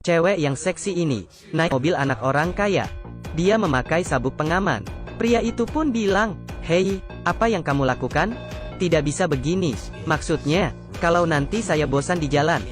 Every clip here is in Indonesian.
Cewek yang seksi ini naik mobil anak orang kaya. Dia memakai sabuk pengaman. Pria itu pun bilang, "Hei, apa yang kamu lakukan? Tidak bisa begini. Maksudnya, kalau nanti saya bosan di jalan,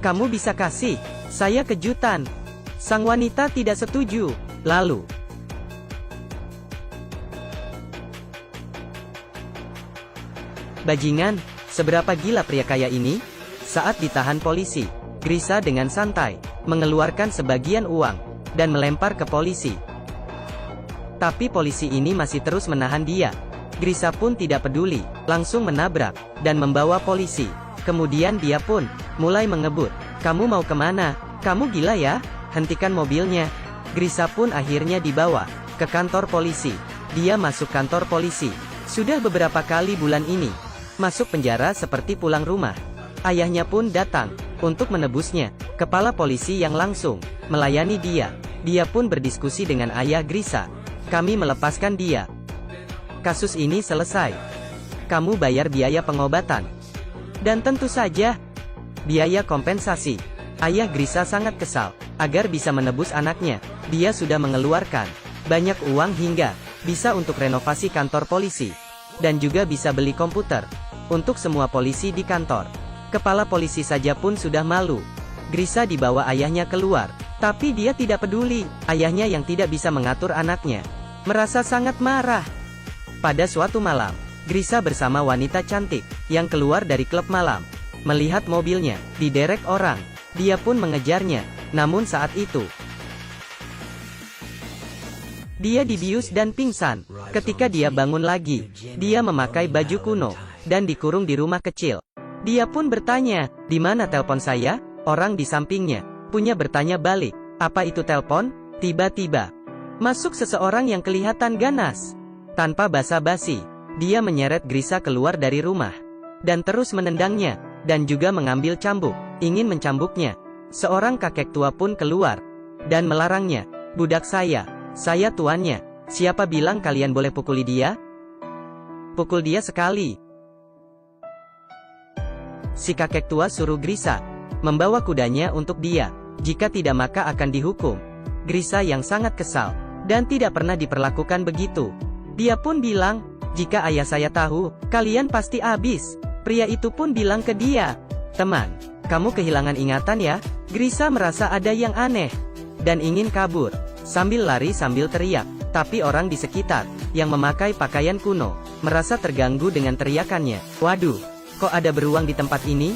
kamu bisa kasih saya kejutan." Sang wanita tidak setuju. Lalu, bajingan, seberapa gila pria kaya ini? Saat ditahan polisi, Grisa dengan santai mengeluarkan sebagian uang dan melempar ke polisi. Tapi polisi ini masih terus menahan dia. Grisa pun tidak peduli, langsung menabrak dan membawa polisi. Kemudian dia pun mulai mengebut. "Kamu mau kemana? Kamu gila ya? Hentikan mobilnya." Grisa pun akhirnya dibawa ke kantor polisi. Dia masuk kantor polisi. Sudah beberapa kali bulan ini masuk penjara seperti pulang rumah. Ayahnya pun datang untuk menebusnya. Kepala polisi yang langsung melayani dia. Dia pun berdiskusi dengan ayah Grisa. "Kami melepaskan dia. Kasus ini selesai. Kamu bayar biaya pengobatan. Dan tentu saja, biaya kompensasi." Ayah Grisa sangat kesal. Agar bisa menebus anaknya, dia sudah mengeluarkan banyak uang hingga bisa untuk renovasi kantor polisi. Dan juga bisa beli komputer untuk semua polisi di kantor. Kepala polisi saja pun sudah malu. Grisa dibawa ayahnya keluar. Tapi dia tidak peduli. Ayahnya yang tidak bisa mengatur anaknya merasa sangat marah. Pada suatu malam, Grisa bersama wanita cantik yang keluar dari klub malam. Melihat mobilnya diderek orang, dia pun mengejarnya. Namun saat itu, dia dibius dan pingsan. Ketika dia bangun lagi, dia memakai baju kuno dan dikurung di rumah kecil. Dia pun bertanya, "Di mana telepon saya?" Orang di sampingnya punya bertanya balik, "Apa itu telepon?" Tiba-tiba masuk seseorang yang kelihatan ganas. Tanpa basa-basi, dia menyeret Grisa keluar dari rumah dan terus menendangnya dan juga mengambil cambuk, ingin mencambuknya. Seorang kakek tua pun keluar dan melarangnya. "Budak saya tuannya. Siapa bilang kalian boleh pukuli dia? Pukul dia sekali." Si kakek tua suruh Grisa membawa kudanya untuk dia. Jika tidak maka akan dihukum. Grisa yang sangat kesal dan tidak pernah diperlakukan begitu. Dia pun bilang, "Jika ayah saya tahu, kalian pasti habis." Pria itu pun bilang ke dia, "Teman, kamu kehilangan ingatan ya?" Grisa merasa ada yang aneh dan ingin kabur sambil lari sambil teriak. Tapi orang di sekitar yang memakai pakaian kuno merasa terganggu dengan teriakannya. "Waduh, kok ada beruang di tempat ini?"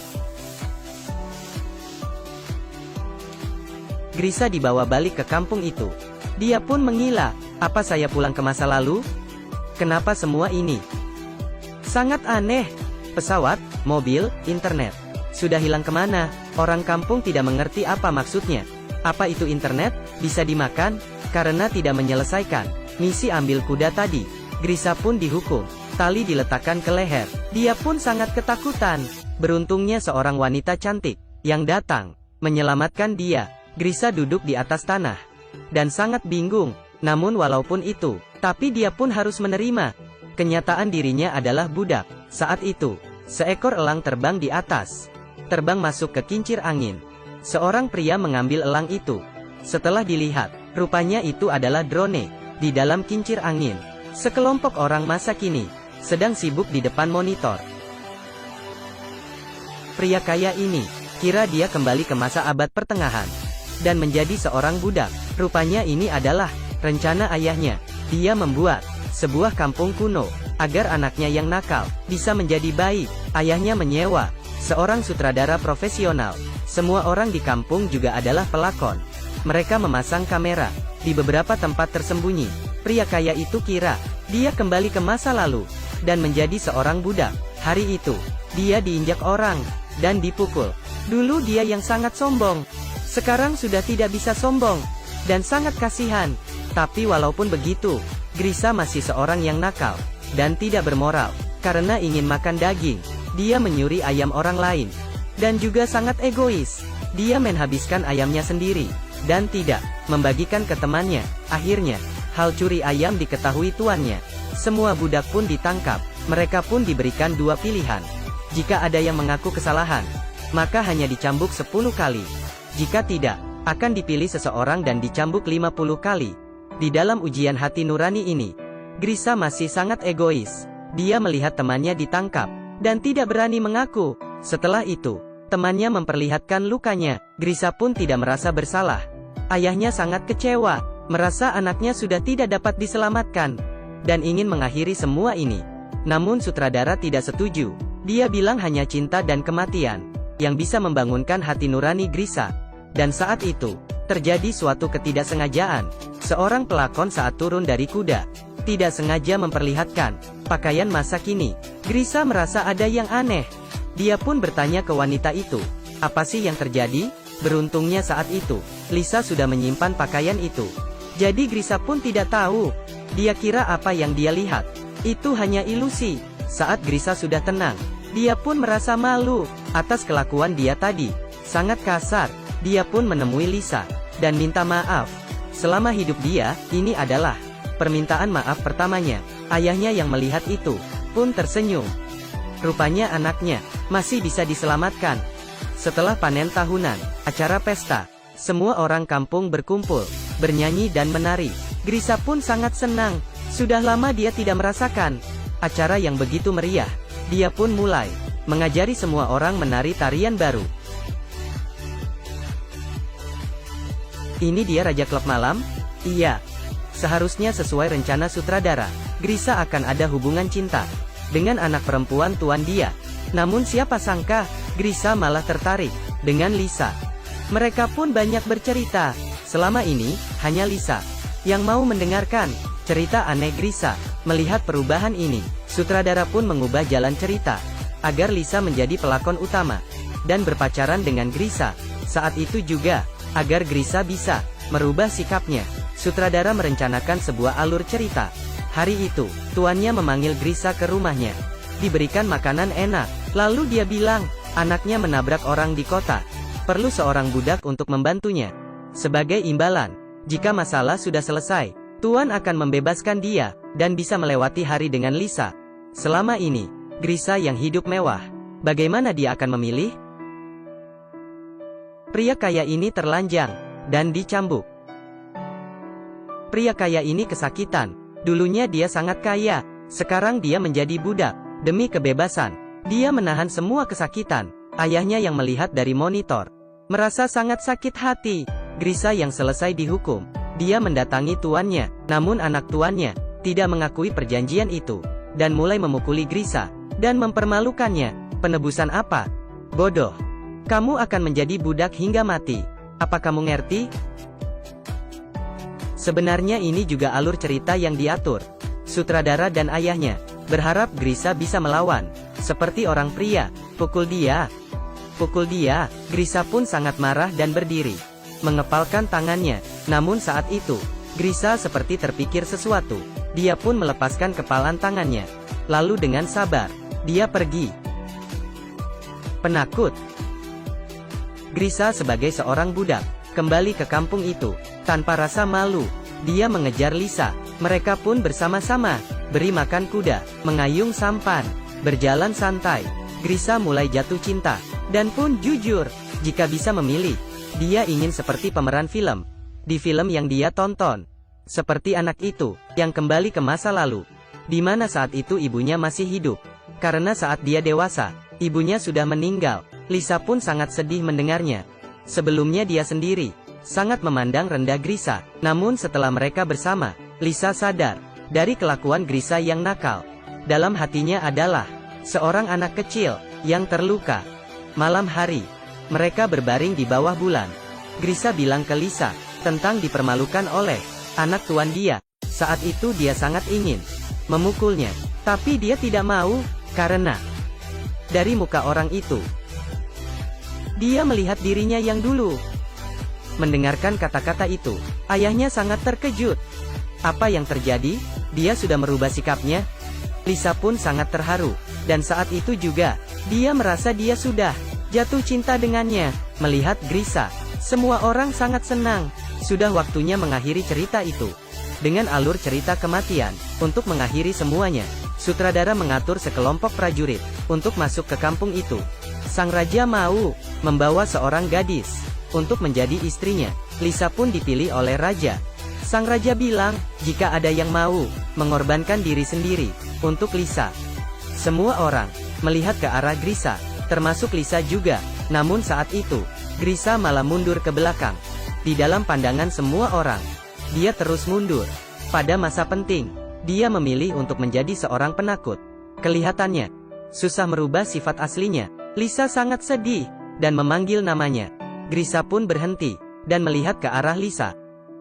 Grisa dibawa balik ke kampung itu. Dia pun mengira, "Apa saya pulang ke masa lalu? Kenapa semua ini sangat aneh? Pesawat, mobil, internet sudah hilang kemana?" Orang kampung tidak mengerti apa maksudnya. Apa itu internet? Bisa dimakan? Karena tidak menyelesaikan misi ambil kuda tadi, Grisa pun dihukum. Tali diletakkan ke leher. Dia pun sangat ketakutan. Beruntungnya seorang wanita cantik yang datang menyelamatkan dia. Grisa duduk di atas tanah dan sangat bingung. Namun walaupun itu, tapi dia pun harus menerima kenyataan dirinya adalah budak. Saat itu, seekor elang terbang di atas. Terbang masuk ke kincir angin. Seorang pria mengambil elang itu. Setelah dilihat, rupanya itu adalah drone di dalam kincir angin. Sekelompok orang masa kini sedang sibuk di depan monitor. Pria kaya ini kira dia kembali ke masa abad pertengahan dan menjadi seorang budak. Rupanya ini adalah rencana ayahnya. Dia membuat sebuah kampung kuno agar anaknya yang nakal bisa menjadi baik. Ayahnya menyewa seorang sutradara profesional. Semua orang di kampung juga adalah pelakon. Mereka memasang kamera di beberapa tempat tersembunyi. Pria kaya itu kira dia kembali ke masa lalu dan menjadi seorang budak. Hari itu, dia diinjak orang dan dipukul. Dulu dia yang sangat sombong. Sekarang sudah tidak bisa sombong dan sangat kasihan. Tapi walaupun begitu, Grisa masih seorang yang nakal dan tidak bermoral. Karena ingin makan daging, dia menyuri ayam orang lain. Dan juga sangat egois. Dia menghabiskan ayamnya sendiri dan tidak membagikan ke temannya. Akhirnya, hal curi ayam diketahui tuannya. Semua budak pun ditangkap. Mereka pun diberikan dua pilihan. Jika ada yang mengaku kesalahan, maka hanya dicambuk 10 kali. Jika tidak, akan dipilih seseorang dan dicambuk 50 kali. Di dalam ujian hati nurani ini, Grisha masih sangat egois. Dia melihat temannya ditangkap, dan tidak berani mengaku. Setelah itu, temannya memperlihatkan lukanya. Grisha pun tidak merasa bersalah. Ayahnya sangat kecewa, merasa anaknya sudah tidak dapat diselamatkan, dan ingin mengakhiri semua ini. Namun sutradara tidak setuju. Dia bilang hanya cinta dan kematian yang bisa membangunkan hati nurani Grisha. Dan saat itu, terjadi suatu ketidaksengajaan. Seorang pelakon saat turun dari kuda, tidak sengaja memperlihatkan pakaian masa kini. Grisha merasa ada yang aneh. Dia pun bertanya ke wanita itu, apa sih yang terjadi? Beruntungnya saat itu, Lisa sudah menyimpan pakaian itu. Jadi Grisha pun tidak tahu. Dia kira apa yang dia lihat itu hanya ilusi. Saat Grisha sudah tenang, dia pun merasa malu atas kelakuan dia tadi. Sangat kasar. Dia pun menemui Lisa dan minta maaf. Selama hidup dia, ini adalah permintaan maaf pertamanya. Ayahnya yang melihat itu pun tersenyum. Rupanya anaknya masih bisa diselamatkan. Setelah panen tahunan, acara pesta, semua orang kampung berkumpul, bernyanyi dan menari. Grisha pun sangat senang. Sudah lama dia tidak merasakan acara yang begitu meriah. Dia pun mulai mengajari semua orang menari tarian baru. Ini dia Raja Klub Malam? Iya. Seharusnya sesuai rencana sutradara, Grisha akan ada hubungan cinta dengan anak perempuan tuan dia. Namun siapa sangka, Grisha malah tertarik dengan Lisa. Mereka pun banyak bercerita. Selama ini, hanya Lisa yang mau mendengarkan cerita aneh Grisha. Melihat perubahan ini, sutradara pun mengubah jalan cerita agar Lisa menjadi pelakon utama dan berpacaran dengan Grisha. Saat itu juga, agar Grisha bisa merubah sikapnya, sutradara merencanakan sebuah alur cerita. Hari itu, tuannya memanggil Grisha ke rumahnya. Diberikan makanan enak, lalu dia bilang, anaknya menabrak orang di kota. Perlu seorang budak untuk membantunya. Sebagai imbalan, jika masalah sudah selesai, tuan akan membebaskan dia, dan bisa melewati hari dengan Lisa. Selama ini, Grisha yang hidup mewah. Bagaimana dia akan memilih? Pria kaya ini terlanjang dan dicambuk. Pria kaya ini kesakitan. Dulunya dia sangat kaya, sekarang dia menjadi budak. Demi kebebasan, dia menahan semua kesakitan. Ayahnya yang melihat dari monitor merasa sangat sakit hati. Grisha yang selesai dihukum, dia mendatangi tuannya. Namun anak tuannya tidak mengakui perjanjian itu dan mulai memukuli Grisha dan mempermalukannya. Penebusan apa? Bodoh. Kamu akan menjadi budak hingga mati. Apa kamu ngerti? Sebenarnya ini juga alur cerita yang diatur. Sutradara dan ayahnya berharap Grisha bisa melawan. Seperti orang pria, pukul dia. Pukul dia. Grisha pun sangat marah dan berdiri, mengepalkan tangannya. Namun saat itu, Grisha seperti terpikir sesuatu. Dia pun melepaskan kepalan tangannya. Lalu dengan sabar, dia pergi. Penakut. Grisha sebagai seorang budak, kembali ke kampung itu. Tanpa rasa malu, dia mengejar Lisa. Mereka pun bersama-sama, beri makan kuda, mengayung sampan, berjalan santai. Grisha mulai jatuh cinta, dan pun jujur, jika bisa memilih, dia ingin seperti pemeran film. Di film yang dia tonton. Seperti anak itu, yang kembali ke masa lalu. Di mana saat itu ibunya masih hidup. Karena saat dia dewasa, ibunya sudah meninggal. Lisa pun sangat sedih mendengarnya. Sebelumnya dia sendiri sangat memandang rendah Grisha. Namun setelah mereka bersama, Lisa sadar dari kelakuan Grisha yang nakal. Dalam hatinya adalah seorang anak kecil yang terluka. Malam hari, mereka berbaring di bawah bulan. Grisha bilang ke Lisa tentang dipermalukan oleh anak tuan dia. Saat itu dia sangat ingin memukulnya, tapi dia tidak mau karena dari muka orang itu dia melihat dirinya yang dulu. Mendengarkan kata-kata itu, ayahnya sangat terkejut. Apa yang terjadi? Dia sudah merubah sikapnya? Lisa pun sangat terharu. Dan saat itu juga, dia merasa dia sudah jatuh cinta dengannya. Melihat Grisha, semua orang sangat senang. Sudah waktunya mengakhiri cerita itu dengan alur cerita kematian. Untuk mengakhiri semuanya, sutradara mengatur sekelompok prajurit untuk masuk ke kampung itu. Sang raja mau membawa seorang gadis untuk menjadi istrinya. Lisa pun dipilih oleh raja. Sang raja bilang, jika ada yang mau mengorbankan diri sendiri untuk Lisa. Semua orang melihat ke arah Grisa, termasuk Lisa juga. Namun saat itu, Grisa malah mundur ke belakang. Di dalam pandangan semua orang, dia terus mundur. Pada masa penting, dia memilih untuk menjadi seorang penakut. Kelihatannya susah merubah sifat aslinya. Lisa sangat sedih dan memanggil namanya. Grisa pun berhenti dan melihat ke arah Lisa.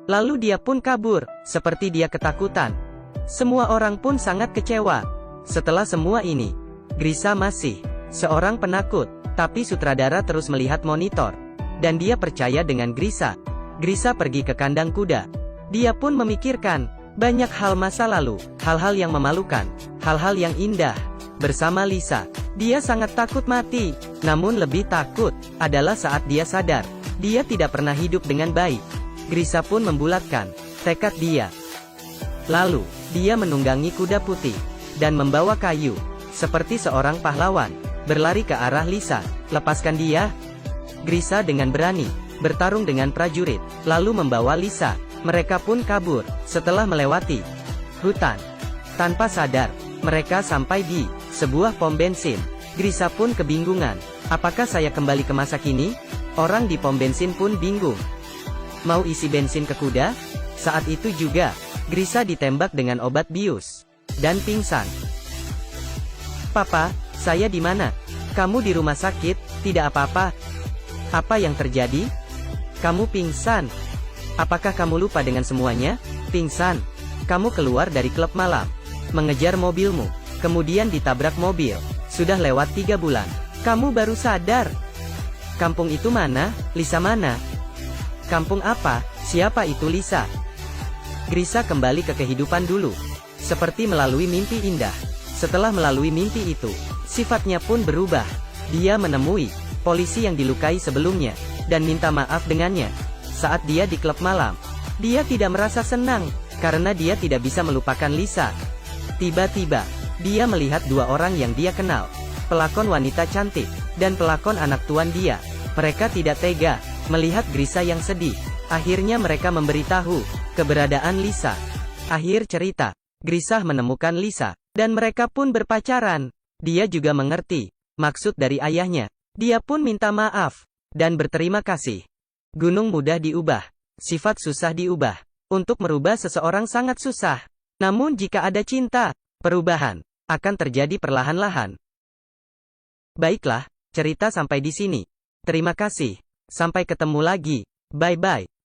Lalu dia pun kabur, seperti dia ketakutan. Semua orang pun sangat kecewa. Setelah semua ini, Grisa masih seorang penakut, tapi sutradara terus melihat monitor. Dan dia percaya dengan Grisa. Grisa pergi ke kandang kuda. Dia pun memikirkan banyak hal masa lalu, hal-hal yang memalukan, hal-hal yang indah. Bersama Lisa, dia sangat takut mati. Namun lebih takut adalah saat dia sadar, dia tidak pernah hidup dengan baik. Grisa pun membulatkan tekad dia. Lalu, dia menunggangi kuda putih, dan membawa kayu, seperti seorang pahlawan, berlari ke arah Lisa. Lepaskan dia. Grisa dengan berani, bertarung dengan prajurit, lalu membawa Lisa. Mereka pun kabur, setelah melewati hutan. Tanpa sadar, mereka sampai di sebuah pom bensin. Grisa pun kebingungan. Apakah saya kembali ke masa kini? Orang di pom bensin pun bingung. Mau isi bensin ke kuda? Saat itu juga, Grisa ditembak dengan obat bius. Dan pingsan. Papa, saya di mana? Kamu di rumah sakit, tidak apa-apa. Apa yang terjadi? Kamu pingsan. Apakah kamu lupa dengan semuanya? Pingsan. Kamu keluar dari klub malam, mengejar mobilmu, kemudian ditabrak mobil. Sudah lewat 3 bulan. Kamu baru sadar. Kampung itu mana? Lisa mana? Kampung apa? Siapa itu Lisa? Grisa kembali ke kehidupan dulu. Seperti melalui mimpi indah. Setelah melalui mimpi itu, sifatnya pun berubah. Dia menemui polisi yang dilukai sebelumnya, dan minta maaf dengannya. Saat dia di klub malam, dia tidak merasa senang, karena dia tidak bisa melupakan Lisa. Tiba-tiba, dia melihat 2 orang yang dia kenal. Pelakon wanita cantik, dan pelakon anak tuan dia. Mereka tidak tega melihat Grisa yang sedih. Akhirnya mereka memberitahu keberadaan Lisa. Akhir cerita, Grisa menemukan Lisa, dan mereka pun berpacaran. Dia juga mengerti maksud dari ayahnya. Dia pun minta maaf dan berterima kasih. Gunung mudah diubah, sifat susah diubah. Untuk merubah seseorang sangat susah. Namun jika ada cinta, perubahan akan terjadi perlahan-lahan. Baiklah, cerita sampai di sini. Terima kasih. Sampai ketemu lagi. Bye-bye.